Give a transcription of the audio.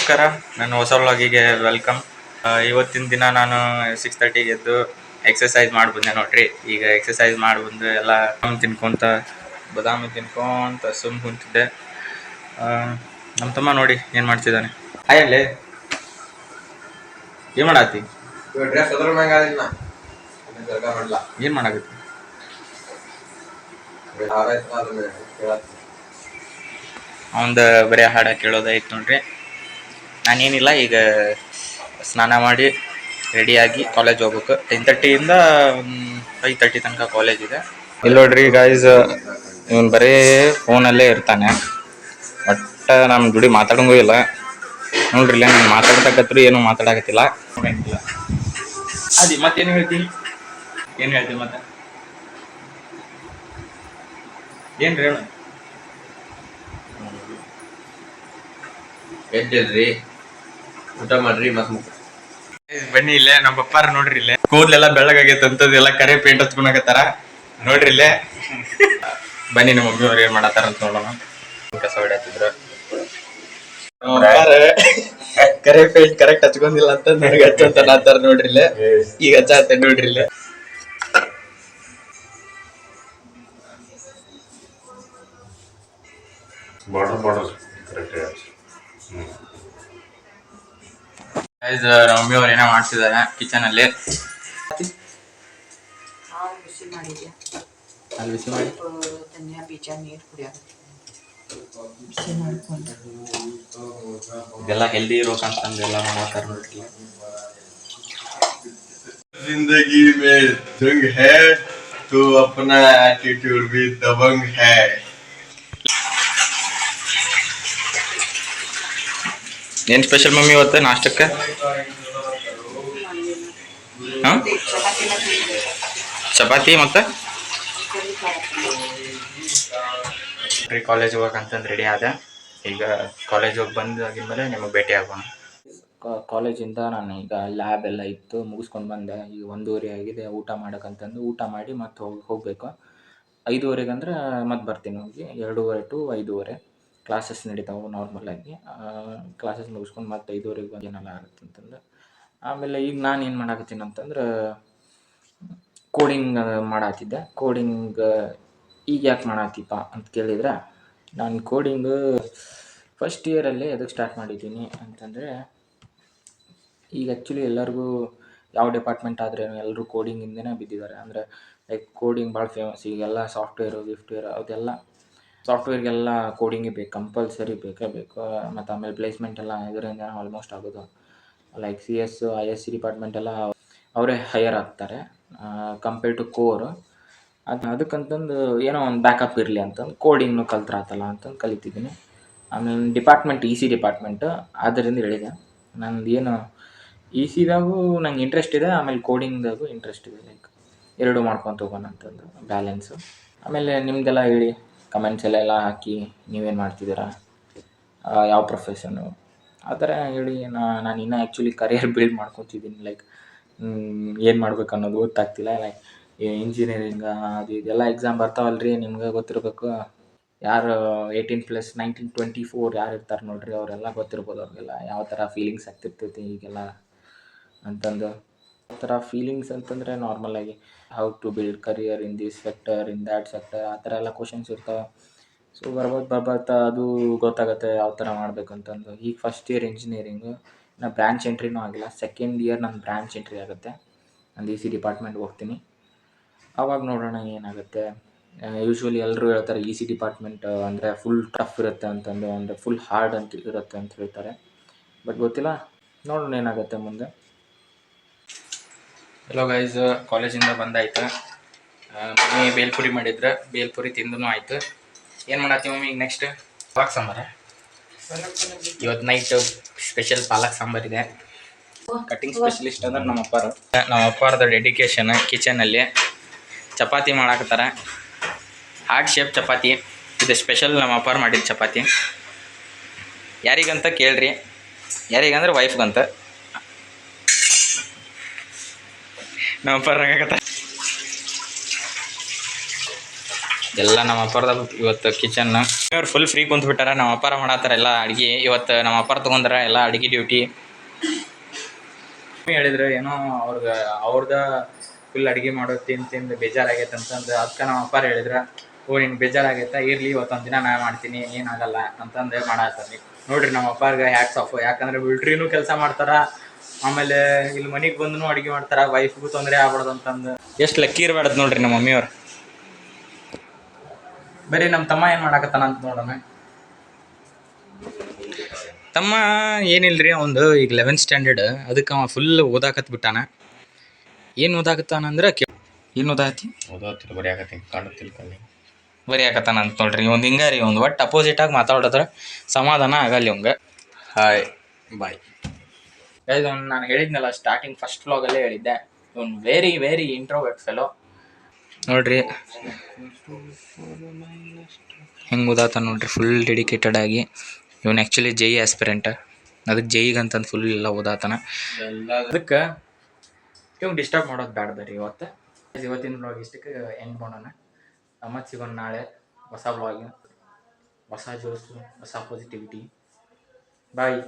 ನಮಸ್ಕಾರ, ನನ್ನ ಹೊಸ ವ್ಲಾಗಿಗೆ ವೆಲ್ಕಮ್. ಇವತ್ತಿನ ದಿನ ನಾನು 6:30ಗೆ ಎದ್ದು ಎಕ್ಸಸೈಸ್ ಮಾಡಿ ಬಂದೆ ನೋಡ್ರಿ. ಈಗ ಎಕ್ಸಸೈಸ್ ಮಾಡಿ ಬಂದು ಎಲ್ಲ ಬಾದಾಮಿ ತಿನ್ಕೊಂತ ಸುಮ್ಮ ಕುಂತಿದ್ದೆ. ನಮ್ಮ ತಮ್ಮ ನೋಡಿ ಏನು ಮಾಡ್ತಿದ್ದಾನೆ. ಹಾಯಲ್ಲೇ ಏನು ಮಾಡತ್ತಿ? ಏನು ಮಾಡಾಕತ್ತಿ? ಅವಂದು ಬರೀ ಹಾಡ ಕೇಳೋದಾಯ್ತು ನೋಡ್ರಿ. ನಾನೇನಿಲ್ಲ, ಈಗ ಸ್ನಾನ ಮಾಡಿ ರೆಡಿಯಾಗಿ ಕಾಲೇಜ್ ಹೋಗ್ಬೇಕು. 10:30ಇಂದ 5:30 ತನಕ ಕಾಲೇಜ್ ಇದೆ. ಇಲ್ಲಿ ನೋಡ್ರಿ ಗಾಯ್ಸ್, ಇವನು ಬರೀ ಫೋನಲ್ಲೇ ಇರ್ತಾನೆ. ಒಟ್ಟ ನಮ್ಮ ದುಡಿ ಮಾತಾಡಂಗೂ ಇಲ್ಲ ನೋಡ್ರಿ. ಇಲ್ಲ ನಾನು ಮಾತಾಡ್ತಕ್ಕತ್ರು ಏನು ಮಾತಾಡಕತ್ತಿಲ್ಲ. ಅದಿ ಮತ್ತೇನು ಹೇಳ್ತೀನಿ? ಏನು ಹೇಳ್ತೀನಿ ಮತ್ತೆ? ಏನು ಹೇಳು? ಎದ್ದಿಲ್ರಿ, ಊಟ ಮಾಡ್ರಿ, ಮತ್ ಬನ್ನಿ ಇಲ್ಲೇ ನಮ್ಮ ಪಪ್ಪಾರ ನೋಡ್ರಿ. ಇಲ್ಲೇ ಕೂದಲೆಲ್ಲ ಬೆಳ್ಳಗಾಗೈತೆ ಅಂತದೆಲ್ಲ ಕರೆ ಪೇಂಟ್ ಹಚ್ಕೊಳಕತ್ತಾರ ನೋಡ್ರಿ. ಇಲ್ಲೇ ಬನ್ನಿ ನಮ್ಮ ಮಮ್ಮಿ ಅವ್ರು ಏನ್ ಮಾಡತ್ತಾರ ಅಂತ ನೋಡೋಣ. ಕಸ ಹೊಡ್ಯಾತಿದ್ರು, ಕರೆ ಪೇಂಟ್ ಕರೆಕ್ಟ್ ಹಚ್ಕೊಂಡಿಲ್ಲ ಅಂತ ನನಗೆ ಹಚ್ಚಂತ ನಾತಾರ ನೋಡ್ರಿ. ಇಲ್ಲೇ ಈಗ ಹಚ್ಚಾತ ನೋಡ್ರಿ. ಇಲ್ಲೇ ನಮ್ಮ ಮಮ್ಮಿ ಅವ್ರು ಏನೋ ಮಾಡ್ತಿದ್ದಾರೆ ಕಿಚನ್ ಅಲ್ಲಿ. ಅಲ್ಲಿ ಬಿಸಿ ಮಾಡಿ ಇದೆಲ್ಲ ಹೆಲ್ದಿ ಇರೋಕಂತಂದೆಲ್ಲ ಮಾಡ್ತಾರ ನೋಡ್ರಿ. जिंदगी में जंग है तो अपना एटीट्यूड भी दबंग है. ಏನ್ ಸ್ಪೆಷಲ್ ಮಮ್ಮಿ ಇವತ್ತು ನಾಷ್ಟಕ್ಕೆ? ಚಪಾತಿ ಮತ್ತೆ ಕಾಲೇಜ್ ಹೋಗಕ್ಕಂತಂದು ರೆಡಿ ಆದ. ಈಗ ಕಾಲೇಜ್ ಹೋಗಿ ಬಂದಾಗಿದ್ಮೇಲೆ ನಿಮಗೆ ಭೇಟಿ ಆಗೋಣ. ಕಾಲೇಜಿಂದ ನಾನು ಈಗ ಲ್ಯಾಬ್ ಎಲ್ಲ ಇತ್ತು, ಮುಗಿಸ್ಕೊಂಡು ಬಂದೆ. ಈಗ 1:30 ಆಗಿದೆ. ಊಟ ಮಾಡೋಕ್ಕಂತಂದು ಊಟ ಮಾಡಿ ಮತ್ತೆ ಹೋಗಬೇಕು. 5:30 ಅಂದ್ರೆ ಮತ್ತೆ ಬರ್ತೀನಿ. ಹೋಗಿ 2:30 to 5:30 ಕ್ಲಾಸಸ್ ನಡೀತಾವೆ ನಾರ್ಮಲಾಗಿ. ಕ್ಲಾಸಸ್ ಮುಗಿಸ್ಕೊಂಡು ಮತ್ತೆ 5:30 ಬಂದು ಏನೆಲ್ಲ ಆಗುತ್ತೆ ಅಂತಂದು ಆಮೇಲೆ ಈಗ ನಾನು ಏನು ಮಾಡಾಕತ್ತೀನಿ ಅಂತಂದ್ರೆ ಕೋಡಿಂಗ್ ಮಾಡಾತಿದ್ದೆ. ಕೋಡಿಂಗ್ ಈಗ ಯಾಕೆ ಮಾಡಾತಿಪ್ಪ ಅಂತ ಕೇಳಿದ್ರೆ, ನಾನು ಕೋಡಿಂಗು ಫಸ್ಟ್ ಇಯರಲ್ಲಿ ಎದಕ್ಕೆ ಸ್ಟಾರ್ಟ್ ಮಾಡಿದ್ದೀನಿ ಅಂತಂದರೆ, ಈಗ ಆ್ಯಕ್ಚುಲಿ ಎಲ್ಲರಿಗೂ ಯಾವ ಡಿಪಾರ್ಟ್ಮೆಂಟ್ ಆದ್ರೇನು ಎಲ್ಲರೂ ಕೋಡಿಂಗಿಂದನೇ ಬಿದ್ದಿದ್ದಾರೆ. ಅಂದರೆ ಲೈಕ್ ಕೋಡಿಂಗ್ ಭಾಳ ಫೇಮಸ್. ಈಗೆಲ್ಲ ಸಾಫ್ಟ್ವೇರು ಅದೆಲ್ಲ ಸಾಫ್ಟ್ವೇರ್ಗೆಲ್ಲ ಕೋಡಿಂಗೇ ಬೇಕು, ಕಂಪಲ್ಸರಿ ಬೇಕೇ ಬೇಕು. ಮತ್ತು ಆಮೇಲೆ ಪ್ಲೇಸ್ಮೆಂಟ್ ಎಲ್ಲ ಇದರಿಂದ ಆಲ್ಮೋಸ್ಟ್ ಆಗೋದು. ಲೈಕ್ CS ISC ಡಿಪಾರ್ಟ್ಮೆಂಟ್ ಎಲ್ಲ ಅವರೇ ಹೈಯರ್ ಆಗ್ತಾರೆ ಕಂಪೇರ್ ಟು ಕೋರ್. ಅದಕ್ಕಂತಂದು ಏನೋ ಒಂದು ಬ್ಯಾಕಪ್ ಇರಲಿ ಅಂತಂದು ಕೋಡಿಂಗ್ನು ಕಲ್ತ್ರಾತಲ್ಲ ಅಂತಂದು ಕಲಿತಿದ್ದೀನಿ. ಆಮೇಲೆ ಡಿಪಾರ್ಟ್ಮೆಂಟ್ EC ಡಿಪಾರ್ಟ್ಮೆಂಟು, ಆದ್ದರಿಂದ ಹೇಳಿದೆ. ನಂದು ಏನು ECದಾಗೂ ನಂಗೆ ಇಂಟ್ರೆಸ್ಟ್ ಇದೆ, ಆಮೇಲೆ ಕೋಡಿಂಗ್ದಾಗೂ ಇಂಟ್ರೆಸ್ಟ್ ಇದೆ. ಲೈಕ್ ಎರಡೂ ಮಾಡ್ಕೊತ ಹೋಗೋಣ ಅಂತಂದು ಬ್ಯಾಲೆನ್ಸು. ಆಮೇಲೆ ನಿಮ್ಮದೆಲ್ಲ ಹೇಳಿ, ಕಮೆಂಟ್ಸಲ್ಲೆಲ್ಲ ಹಾಕಿ ನೀವೇನು ಮಾಡ್ತಿದ್ದೀರಾ, ಯಾವ ಪ್ರೊಫೆಷನ್ನು ಆ ಥರ ಹೇಳಿ. ನಾನು ಇನ್ನೂ ಆ್ಯಕ್ಚುಲಿ ಕರಿಯರ್ ಬಿಲ್ಡ್ ಮಾಡ್ಕೊತಿದ್ದೀನಿ. ಲೈಕ್ ಏನು ಮಾಡ್ಬೇಕು ಅನ್ನೋದು ಗೊತ್ತಾಗ್ತಿಲ್ಲ. ಲೈಕ್ ಇಂಜಿನಿಯರಿಂಗ ಅದು ಇದೆಲ್ಲ ಎಕ್ಸಾಮ್ ಬರ್ತಾವಲ್ರಿ, ನಿಮ್ಗೆ ಗೊತ್ತಿರಬೇಕು. ಯಾರು 18+ 19 24 ಯಾರು ಇರ್ತಾರೆ ನೋಡ್ರಿ, ಅವರೆಲ್ಲ ಗೊತ್ತಿರ್ಬೋದು. ಅವ್ರಿಗೆಲ್ಲ ಯಾವ ಥರ ಫೀಲಿಂಗ್ಸ್ ಆಗ್ತಿರ್ತೈತಿ ಈಗೆಲ್ಲ ಅಂತಂದು. ಆ ಥರ ಫೀಲಿಂಗ್ಸ್ ಅಂತಂದರೆ ನಾರ್ಮಲಾಗಿ how to build career in this sector, in that sector, ಆ ಥರ ಎಲ್ಲ ಕ್ವಶನ್ಸ್ ಇರ್ತಾವೆ. ಸೊ ಬರ್ತಾ ಅದು ಗೊತ್ತಾಗುತ್ತೆ ಯಾವ ಥರ ಮಾಡಬೇಕು ಅಂತಂದು. ಈಗ ಫಸ್ಟ್ ಇಯರ್ ಇಂಜಿನಿಯರಿಂಗು, ನಾನು ಬ್ರ್ಯಾಂಚ್ ಎಂಟ್ರಿನೂ ಆಗಿಲ್ಲ. ಸೆಕೆಂಡ್ ಇಯರ್ ನನ್ನ ಬ್ರ್ಯಾಂಚ್ ಎಂಟ್ರಿ ಆಗುತ್ತೆ. ನಾನು EC ಡಿಪಾರ್ಟ್ಮೆಂಟ್ಗೆ ಹೋಗ್ತೀನಿ. ಆವಾಗ ನೋಡೋಣ ಏನಾಗುತ್ತೆ. ಯೂಶ್ವಲಿ ಎಲ್ಲರೂ ಹೇಳ್ತಾರೆ EC ಡಿಪಾರ್ಟ್ಮೆಂಟ್ ಅಂದರೆ ಫುಲ್ ಟಫ್ ಇರುತ್ತೆ ಅಂತಂದು, ಅಂದರೆ ಫುಲ್ ಹಾರ್ಡ್ ಅಂತ ಇರುತ್ತೆ ಅಂತ ಹೇಳ್ತಾರೆ. ಬಟ್ ಗೊತ್ತಿಲ್ಲ, ನೋಡೋಣ ಏನಾಗುತ್ತೆ ಮುಂದೆ. ಹಲೋ ಗೈಸ್, ಕಾಲೇಜಿಂದ ಬಂದಾಯ್ತು. ಮಮ್ಮಿ ಬೇಲ್ಪುರಿ ಮಾಡಿದ್ರೆ, ಬೇಲ್ಪುರಿ ತಿಂದೂ ಆಯಿತು. ಏನು ಮಾಡತ್ತೀವಿ ಮಮ್ಮಿ ಈಗ ನೆಕ್ಸ್ಟ್? ಪಾಲಕ್ ಸಾಂಬಾರ. ಇವತ್ತು ನೈಟ್ ಸ್ಪೆಷಲ್ ಪಾಲಕ್ ಸಾಂಬಾರಿದೆ. ಕಟ್ಟಿಂಗ್ ಸ್ಪೆಷಲಿಸ್ಟ್ ಅಂದ್ರೆ ನಮ್ಮ ಅಪ್ಪಾರ್ದು ಡೆಡಿಕೇಶನ್. ಕಿಚನಲ್ಲಿ ಚಪಾತಿ ಮಾಡಾಕತ್ತಾರ, ಹಾರ್ಟ್ ಶೇಪ್ ಚಪಾತಿ. ಇದು ಸ್ಪೆಷಲ್ ನಮ್ಮ ಅಪ್ಪಾರು ಮಾಡಿದ ಚಪಾತಿ. ಯಾರಿಗಂತ ಕೇಳ್ರಿ, ಯಾರಿಗಂದ್ರೆ ವೈಫ್ಗಂತ. ನಮ್ಮ ಅಪ್ಪಾರು ಎಲ್ಲ ನಮ್ಮ ಅಪ್ಪರದ ಇವತ್ತು ಕಿಚನ್ ಇವ್ರು ಫುಲ್ ಫ್ರೀ ಕುಂತ್ಬಿಟ್ಟಾರ. ನಮ್ಮ ಅಪ್ಪಾರ ಮಾಡತ್ತಾರ ಎಲ್ಲ ಅಡುಗೆ. ಇವತ್ತು ನಮ್ಮ ಅಪ್ಪಾರ ತೊಗೊಂಡ್ರ ಎಲ್ಲ ಅಡುಗೆ ಡ್ಯೂಟಿ. ಹೇಳಿದ್ರು ಏನೋ ಅವ್ರದ ಫುಲ್ ಅಡುಗೆ ಮಾಡೋ ತಿಂದು ಬೇಜಾರಾಗೈತೆ ಅಂತಂದು. ಅದಕ್ಕೆ ನಮ್ಮ ಅಪ್ಪಾರ ಹೇಳಿದ್ರು, ಓ ನಿನ್ಗೆ ಬೇಜಾರಾಗೈತೆ, ಇರಲಿ ಇವತ್ತೊಂದು ದಿನ ನಾ ಮಾಡ್ತೀನಿ, ಏನಾಗಲ್ಲ ಅಂತಂದು ಮಾಡತ್ತಾರೆ. ನೋಡ್ರಿ ನಮ್ಮ ಅಪ್ಪಾರ್ಗೆ ಹ್ಯಾಟ್ಸ್ ಆಫ್. ಯಾಕಂದ್ರೆ ಮಿಲ್ಟ್ರಿನೂ ಕೆಲಸ ಮಾಡ್ತಾರ, ಆಮೇಲೆ ಇಲ್ಲಿ ಮನೆಗೆ ಬಂದು ಅಡುಗೆ ಮಾಡ್ತಾರ. ವೈಫ್ಗೂ ತೊಂದರೆ ಆಗ್ಬಾರ್ದು ಅಂತಂದು ಎಷ್ಟು ಲಕ್ಕಿ ಇರಬಾರ್ದು ನೋಡ್ರಿ ನಮ್ಮ ಮಮ್ಮಿಯವ್ರು. ಬರೀ ನಮ್ಮ ತಮ್ಮ ಏನು ಮಾಡಾಕತ್ತಾನ ಅಂತ ನೋಡೋಣ. ತಮ್ಮ ಏನಿಲ್ರಿ, ಒಂದು ಈಗ 11th ಸ್ಟ್ಯಾಂಡರ್ಡ್. ಅದಕ್ಕೆ ಅವ ಫುಲ್ ಓದಾಕತ್ ಬಿಟ್ಟಾನ. ಏನು ಓದಾಕತ್ತಾನಂದ್ರೆ ಏನು ಓದಾಕತ್ತಿ ಬರೀ ಆಕತ್ತಾನ ಅಂತ ನೋಡ್ರಿ. ಒಂದು ಹಿಂಗಾರಿ ಒಂದು ಒಟ್ಟು ಅಪೋಸಿಟಾಗಿ ಮಾತಾಡಿದ್ರೆ ಸಮಾಧಾನ ಆಗಲ್ಲ ಇವಂಗೆ. Hi bye guys. ನಾನು ಹೇಳಿದ್ನಲ್ಲ ಸ್ಟಾರ್ಟಿಂಗ್ ಫಸ್ಟ್ ವ್ಲಾಗಲ್ಲೇ ಹೇಳಿದ್ದೆ, ಒಂದು ವೆರಿ ವೆರಿ ಇಂಟ್ರೋವರ್ಟ್ ಫೆಲೋ. ನೋಡ್ರಿ ಹೆಂಗೆ ಓದಾತ ನೋಡ್ರಿ, ಫುಲ್ ಡೆಡಿಕೇಟೆಡ್ ಆಗಿ. ಇವನು ಆ್ಯಕ್ಚುಲಿ ಜೈ ಆಸ್ಪಿರೆಂಟ್. ಅದಕ್ಕೆ ಜೈಗಂತಂದು ಫುಲ್ ಎಲ್ಲ ಓದಾತನ. ಅದಕ್ಕೆ ಇವ್ನು ಡಿಸ್ಟರ್ಬ್ ಮಾಡೋದು ಬ್ಯಾಡ್ದ ರೀ ಇವತ್ತು. ಇವತ್ತಿನ ವ್ಲಾಗ್ ಇಷ್ಟಕ್ಕೆ ಎಂಡ್ ಮಾಡೋಣ. ಮತ್ತೆ ಸಿಗೋಣ ನಾಳೆ ಹೊಸ ವ್ಲಾಗ್, ಹೊಸ ಜೋಶು, ಹೊಸ ಪಾಸಿಟಿವಿಟಿ. ಬಾಯ್.